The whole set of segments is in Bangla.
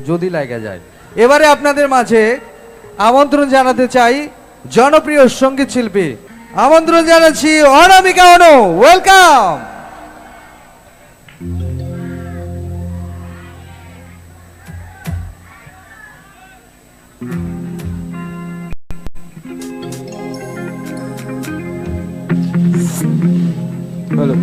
যদি লাগা যায়। এবারে আপনাদের মাঝে আমন্ত্রণ জানাতে চাই জনপ্রিয় সঙ্গীত শিল্পী, আমন্ত্রণ জানাচ্ছি অনামিকা অনু। ওয়েলকাম। হ্যালো।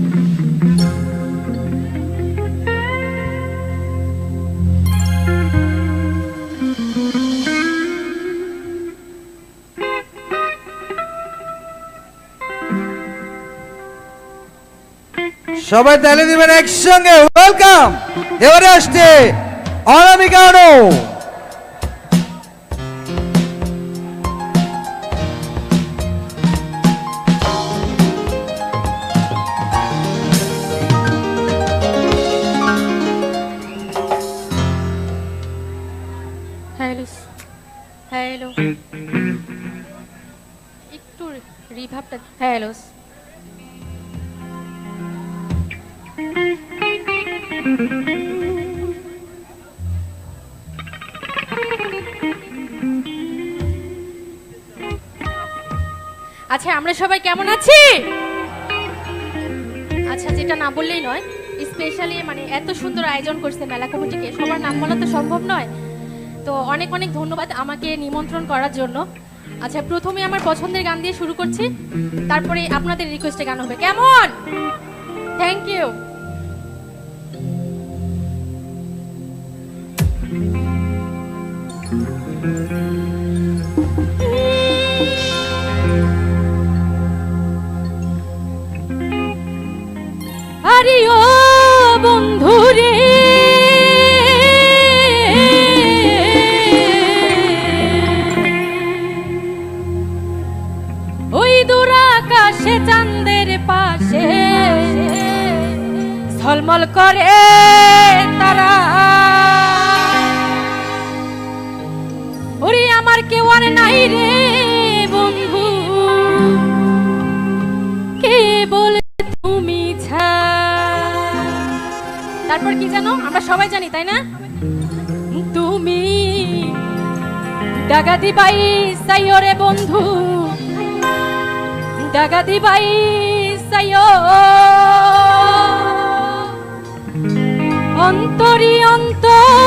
সবাই তালে দিবেন একসঙ্গে। ওয়েলকাম। এবারে আসছে অনামিকা অনু। হ্যালো হ্যালো, একটু রিভাবটা। হ্যালো, আচ্ছা আমরা সবাই কেমন আছি? আচ্ছা, যেটা না বললেই নয়, স্পেশালি মানে এত সুন্দর আয়োজন করছে মেলা কমিটিকে, সবার নাম বলা তো সম্ভব নয়, তো অনেক অনেক ধন্যবাদ আমাকে নিমন্ত্রণ করার জন্য। আচ্ছা, প্রথমে আমার পছন্দের গান দিয়ে শুরু করছি, তারপরে আপনাদের রিকোয়েস্টে গান হবে, কেমন? Thank you. আরে ও বন্ধুরে, ওই দূর আকাশে চাঁদের পাশে ঝলমল করে তারা, ওরে আমার কেউ আর নাই রে বন্ধু, কে বলে তুমি ছা। তারপর কি জানো, আমরা সবাই জানি তাই না? তুমি ডাগা দিবাই সাইও রে বন্ধু, ডাগা দিবাই সাইও, অন্তরি অন্তর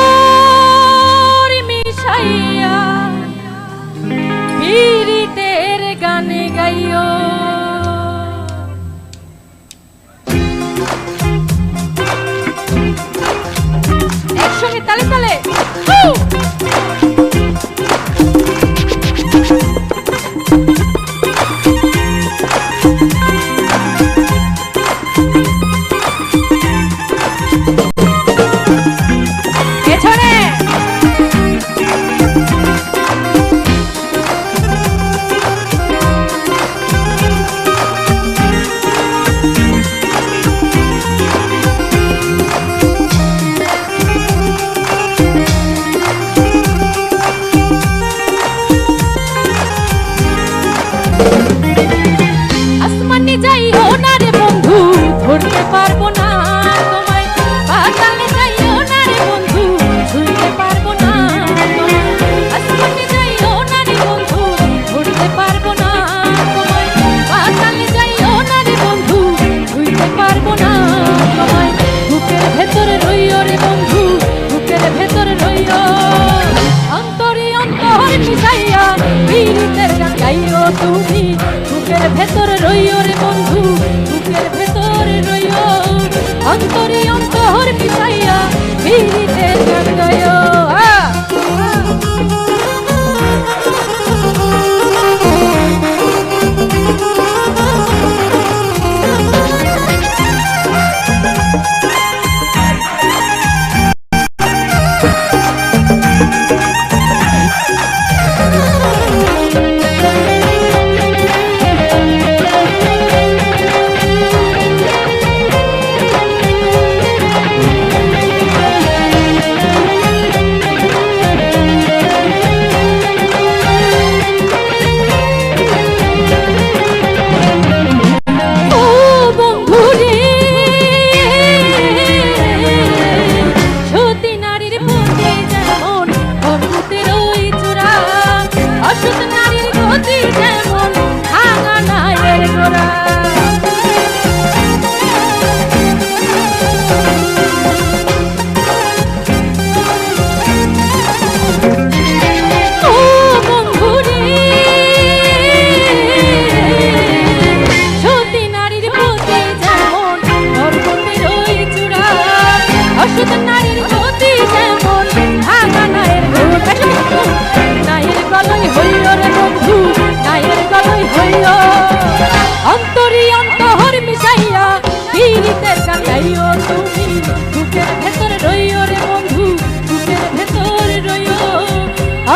মিশাইয়া পীড়িতের গানে গাইও। একসঙ্গে তালে তালে।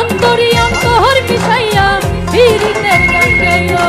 অন্তরি অন্তর মিশাইয়া পীড়িতের গান গাইও।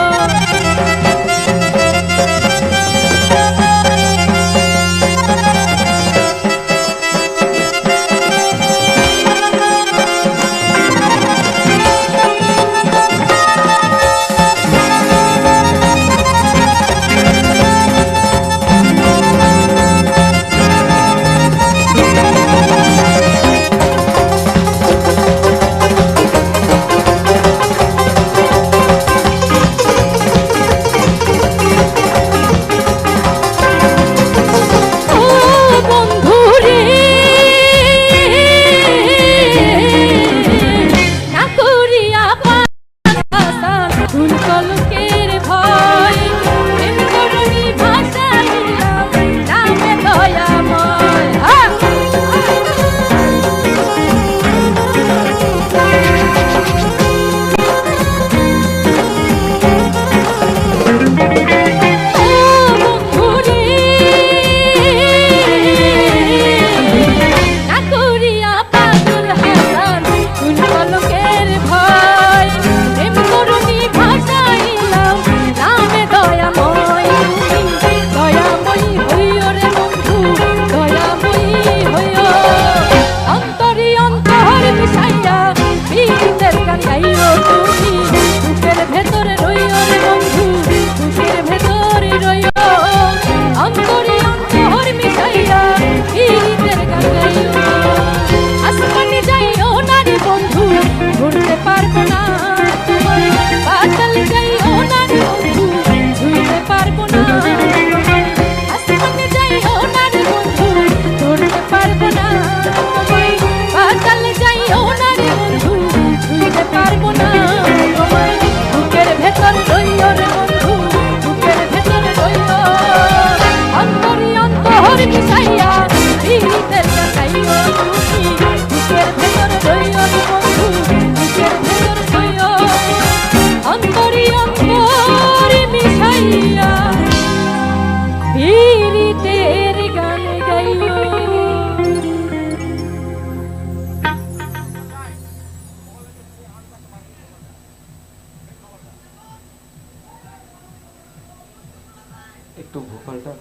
একটু ভোকালটা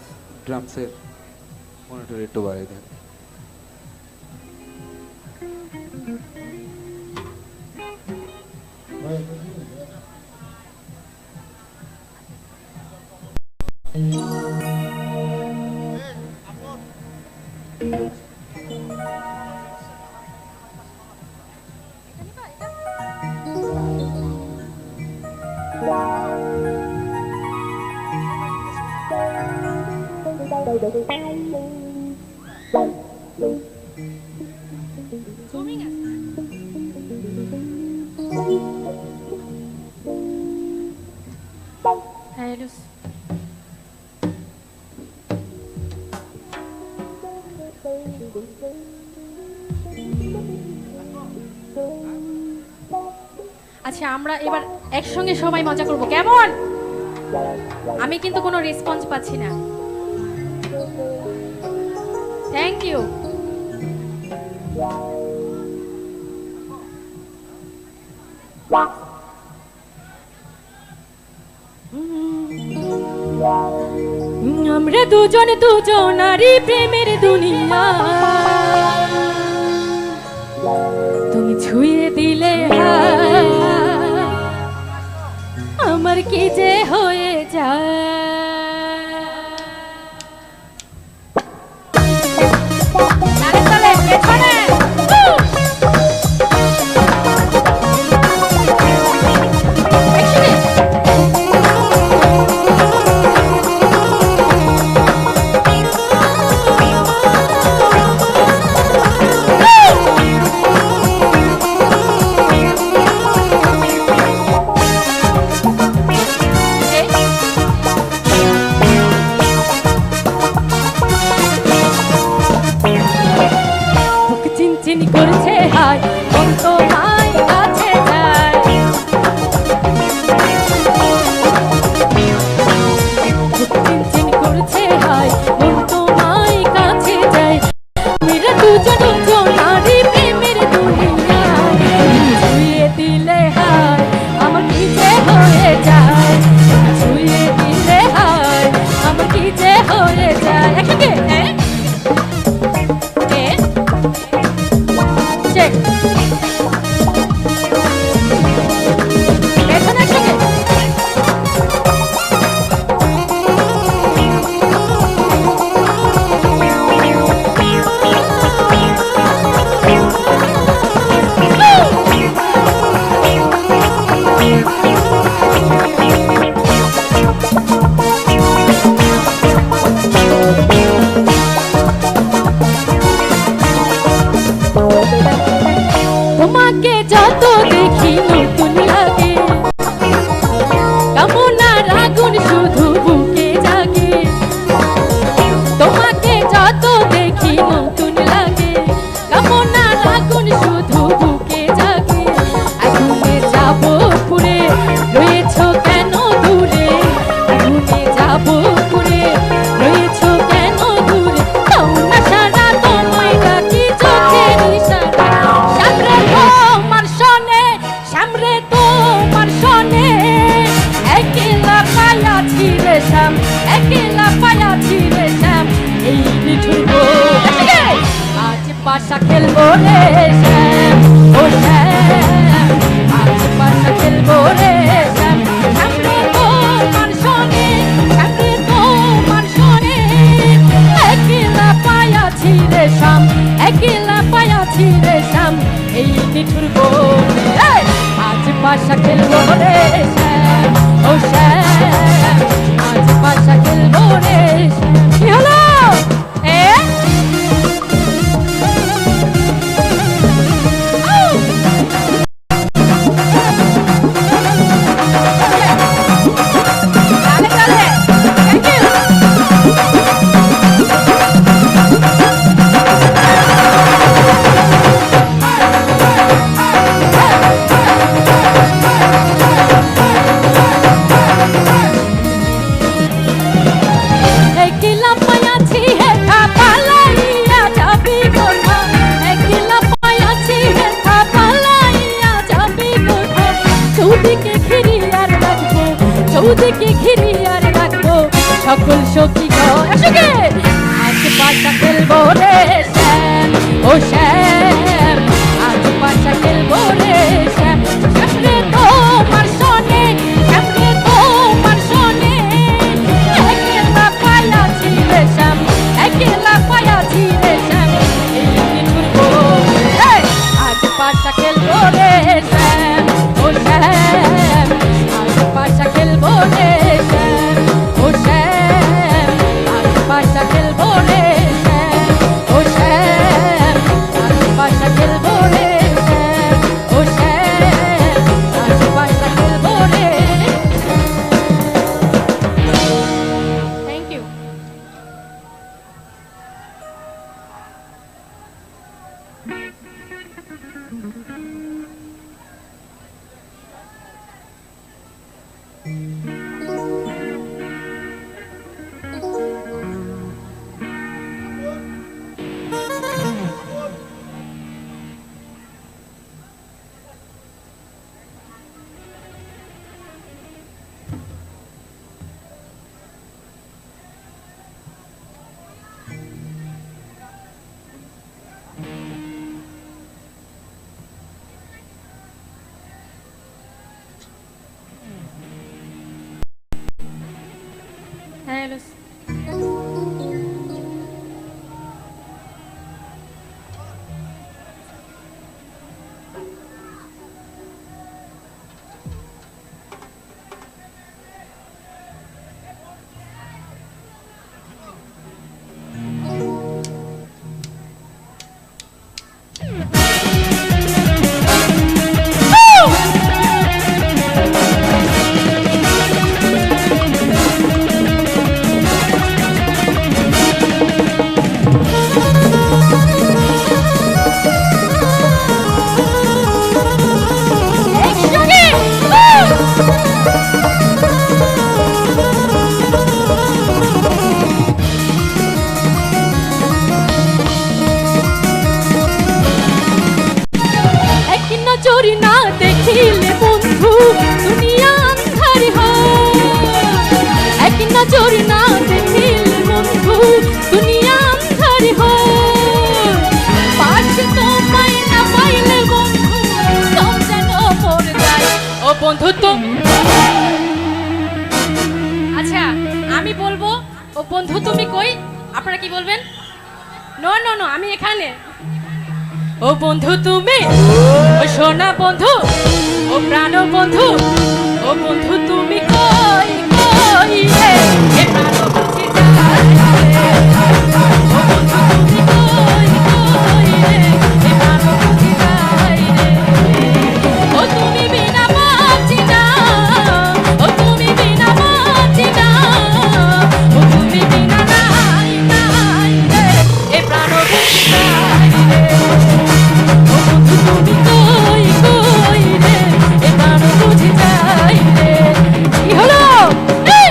ড্রামসের মনিটর একটু বাড়িয়ে দেন। আচ্ছা আমরা এবার একসঙ্গে সবাই মজা করব, কেমন? আমি কিন্তু কোনো রেসপন্স পাচ্ছি না। Thank you. আমরা দুজন দুজনারই প্রেমের দুনিয়া, তুমি ছুঁয়ে দিলে আমার কি যে হয়ে যায়। করছে হায় মন তোমায় কাছে যায়, চিনচিন করছে হায় মন তোমায় কাছে যায়। মেরা দুজন দুজনারই প্রেমের দুনিয়া, ছুঁয়ে পেছনে একসঙ্গে। তোমাকে যত দেখি নতুন লাগে, কামনার আগুন শুধু বুকে জাগে। তোমাকে যত দেখি নতুন লাগে, কামনার আগুন শুধু বুকে জাগে। আগুনে যাব পুড়ে, রয়েছো কেন দূরে? আগুনে যাব পুড়ে, রয়েছো কেন দূরে? তাও না সারা তোমায় ডাকি চোখের ইশারা। সামনে তোমার শোনে, সামনে তোমার শোনে, একলা পায়াছি রে শ্যাম, একলা পায়াছি রে শ্যাম। এই নিঠুর বনে আজ পাশা খেলবো রে শ্যাম, ও শ্যাম, আজ পাশা খেলবো রে শ্যাম। সামনে তোমার শোনে, সামনে তোমার শোনে, একলা পায়াছি রে শ্যাম, একলা পায়াছি রে শ্যাম। এই নিঠুর বনে আজ পাশা খেলবো রে শ্যাম, ও শ্যাম, আজ পাশা খেলবো রে শ্যাম। কি হলো তালে তালে, থ্যাংক ইউ। একলা পায়াছি হেথা পালাইয়া যাবি কোথা, একলা পায়াছি হেথা পালাইয়া যাবি কোথা। চৌদিকে ঘিরি আর রাখবো, চৌদিকে ঘিরি আর রাখবো সকল সখী ঘর। একসঙ্গে আজ পাশা খেলবো রে শ্যাম, ও শ্যাম, আজ পাশা খেলবো রে শ্যাম। সামনে তোমার শোনে, সামনে তোমার শোনে, একলা পায়াছি রে শ্যাম, একলা পায়াছি রে শ্যাম। এই নিঠুর বনে আজ পাশা খেলবো রে শ্যাম, ও শ্যাম, আজ পাশা খেলবো রে শ্যাম, ও শ্যাম, আজ পাশা খেলবো রে শ্যাম, ও শ্যাম, আজ পাশা খেলবো রে শ্যাম, ও শ্যাম, আজ পাশা খেলবো রে। Thank you. হ্যালো চোরি না দেখিলে বন্ধু দুনিয়া আন্ধার হয়, এক নজর না দেখিলে বন্ধু দুনিয়া আন্ধার হয়, পাশে তোমায় না পাইলে বন্ধু নো নো, আমি এখানে। ও বন্ধু তুমি, ও সোনা বন্ধু, ও প্রাণ বন্ধু, ও বন্ধু তুমি কই কই রে, এ প্রাণ বুঝি যায় রে। ও বন্ধু তুমি কই কই রে, এ প্রাণ বুঝি যায় রে। ও তুমি বিনা বাঁচি না, ও তুমি বিনা বাঁচি না, ও তুমি বিনা নাই নাই রে, এ প্রাণ বুঝি যায় রে। ও বন্ধু তুমি কই কই রে, এ প্রাণ বুঝি যায় রে। কি হলো? এই!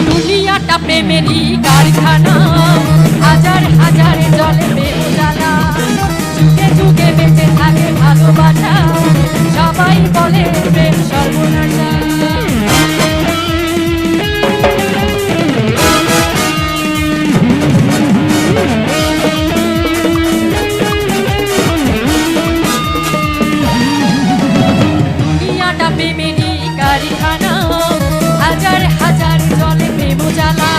দুনিয়াটা প্রেমেরই কারখানা, হাজার হাজার জলে প্রেম জ্বালা, যুগে যুগে বেঁচে থাকে ভালোবাসা, সবাই বলে প্রেম সর্বনাশা। দুনিয়াটা প্রেমেরই কারখানা, হাজার হাজার জলে প্রেম জ্বালা,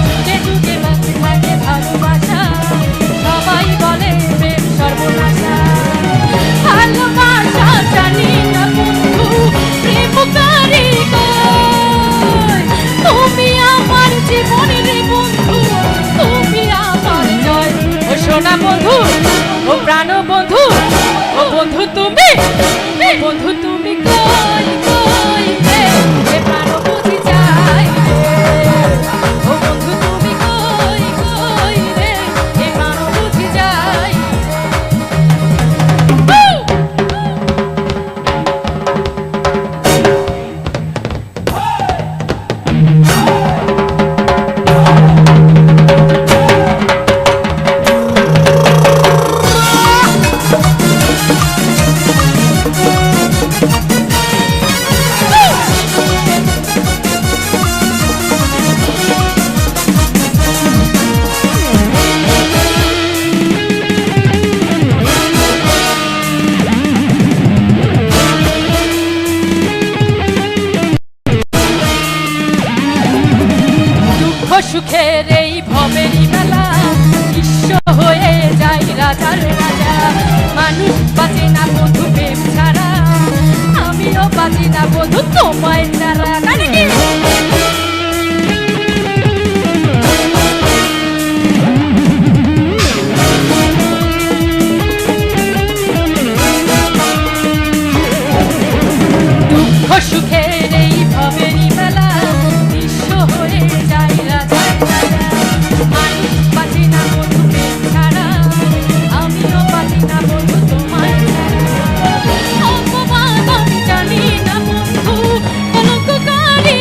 যুগে যুগে বাঁচতে থাকে ভালোবাসা, সবাই বলে প্রেম সর্বনাশা। ভালোবাসা জানি না বন্ধু, প্রেম কারিগর, তুমি আমার জীবনের বন্ধু, তুমি আমার জয়। ও সোনা বন্ধু, ও প্রাণ বন্ধু, ও বন্ধু তুমি, ও বন্ধু তুমি কই কই রে, এ প্রাণ বুঝি যায় রে। ও বন্ধু তুমি কই কই রে, এ প্রাণ বুঝি যায় রে। দুঃখ সুখের এই ভবেরই মেলা, বিশ্ব হয়ে যায় রাজার রাজা। মানুষ বাঁচে না বন্ধু প্রেম ছাড়া, আমিও বাঁচি না বন্ধু তোমায় ছাড়া। তাই নাকি? দুঃখ সুখের এই ভবেরই মেলা, বিশ্ব হয়ে যায় রাজার রাজা। মানুষ বাঁচে না বন্ধু প্রেম ছাড়া, আমিও বাঁচি না বন্ধু তোমায় ছাড়া। অপমান আমি জানি না বন্ধু, কলঙ্ককারী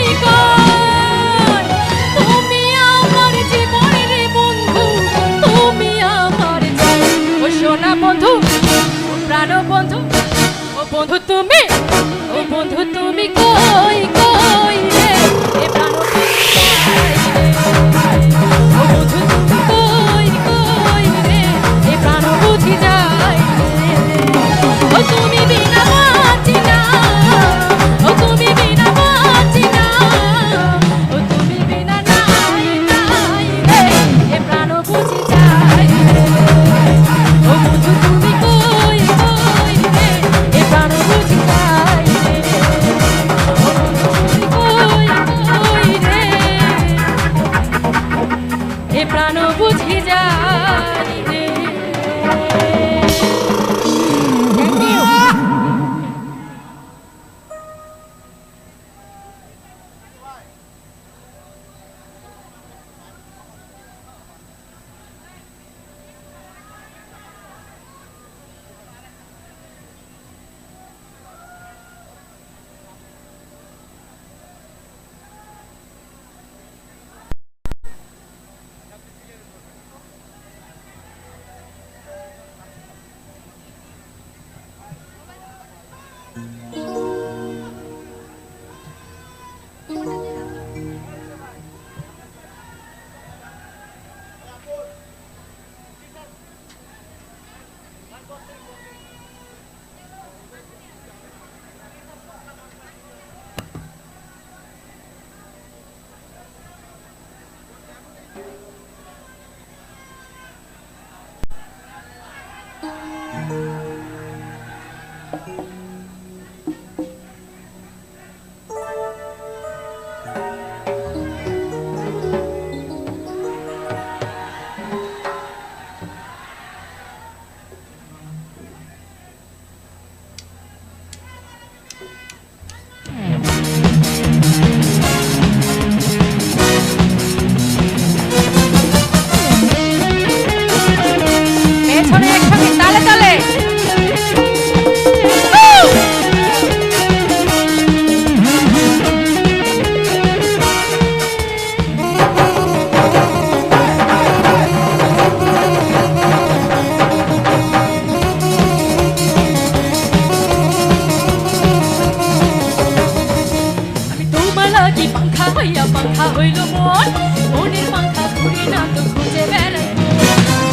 পাখা হইয়া পাখা হইল মন মনের পাখা ঘুরে না তো খুঁজে বেড়াই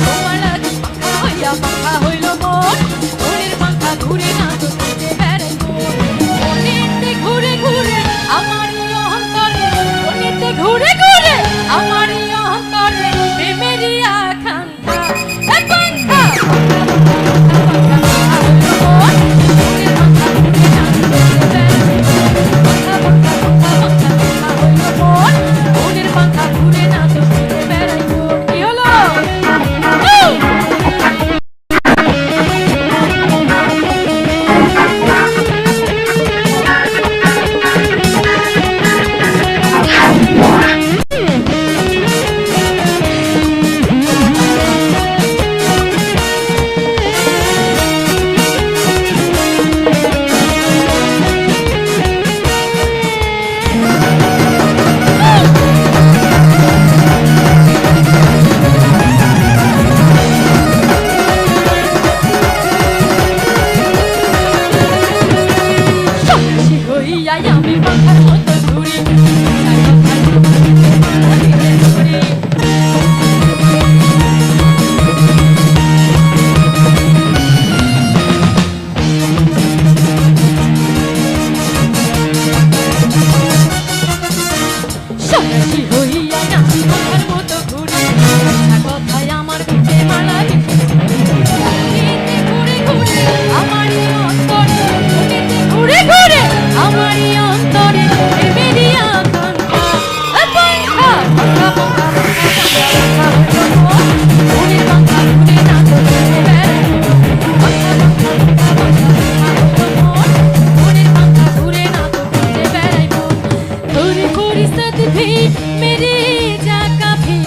তোমার লাগে পাখা হইয়া পাখা হইল মন মনের পাখা ঘুরে না তো খুঁজে বেড়াই মনেতে ঘুরে ঘুরে আমার অন্তরে মনেতে ঘুরে ঘুরে আমার অন্তরে প্রেমেরই আকাঙ্ক্ষা আকাঙ্ক্ষা মনের পাখা ঘুরে না তো ঘুরে বেড়াই কি হলো হইয়া আমি পাখার মতো ঘুরি সাক্ষী হইয়া আমি পাখার মতো ঘুরি কথায় আমার পিঠে মালা ঘুরে ঘুরে আমার অন্তরে ঘুরে ঘুরে আমার অন্তরে প্রেমেরই আকাঙ্ক্ষা আকাঙ্ক্ষা পাখা পাখা মনের পাখা ঘুরে না তো ঘুরে বেড়াই মনের পাখা ঘুরে না তো ঘুরে বেড়াই थोड़ी फुर्सत भी मेरी जा कभी